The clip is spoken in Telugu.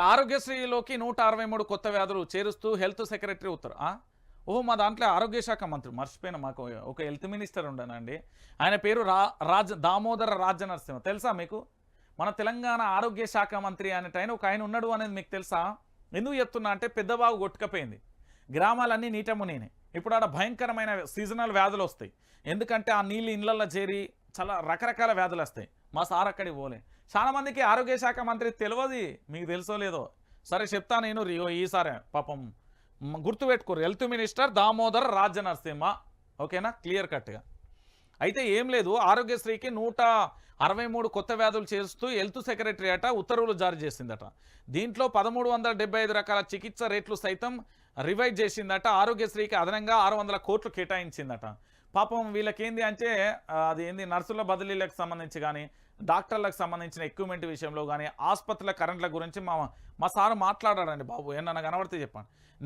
ఆరోగ్యశ్రీలోకి 163 కొత్త వ్యాధులు చేరుస్తూ హెల్త్ సెక్రటరీ ఉత్తర్వు. ఓహో! మా దాంట్లో ఆరోగ్య శాఖ మంత్రి మర్చిపోయినా, మాకు ఒక హెల్త్ మినిస్టర్ ఉండనండి. ఆయన పేరు దామోదర రాజనరసింహ. తెలుసా మీకు? మన తెలంగాణ ఆరోగ్య శాఖ మంత్రి అనేటైన ఒక ఆయన ఉన్నాడు అనేది మీకు తెలుసా? ఎందుకు చెప్తున్నా అంటే పెద్దబాబు కొట్టుకపోయింది. గ్రామాలన్నీ నీట మునిగినాయి. ఇప్పుడు ఆడ భయంకరమైన సీజనల్ వ్యాధులు వస్తాయి. ఎందుకంటే ఆ నీళ్ళు ఇళ్లల్లో చేరి చాలా రకరకాల వ్యాధులు వస్తాయి. మా సార్ అక్కడికి పోలే. చాలా మందికి ఆరోగ్య శాఖ మంత్రి తెలియదు. మీకు తెలుసో లేదో సరే చెప్తా నేను. ఈసారి పాపం గుర్తుపెట్టుకోరు. Health minister Damodara Rajanarasimha. ఓకేనా? క్లియర్ కట్గా అయితే ఏం లేదు. ఆరోగ్యశ్రీకి 163 కొత్త వ్యాధులు చేస్తూ హెల్త్ సెక్రటరీ అట ఉత్తర్వులు జారీ చేసిందట. దీంట్లో 1375 రకాల చికిత్స రేట్లు సైతం రివైజ్ చేసిందట. ఆరోగ్యశ్రీకి అదనంగా 600 కోట్లు కేటాయించిందట. పాపం వీళ్ళకేంది అంటే అది ఏంది, నర్సుల బదిలీలకు సంబంధించి కానీ, డాక్టర్లకు సంబంధించిన ఎక్విప్మెంట్ విషయంలో కానీ, ఆసుపత్రుల కరెంట్ల గురించి మా సార్ మాట్లాడారండి. బాబు ఏమన్నా కనబడితే చెప్పండి.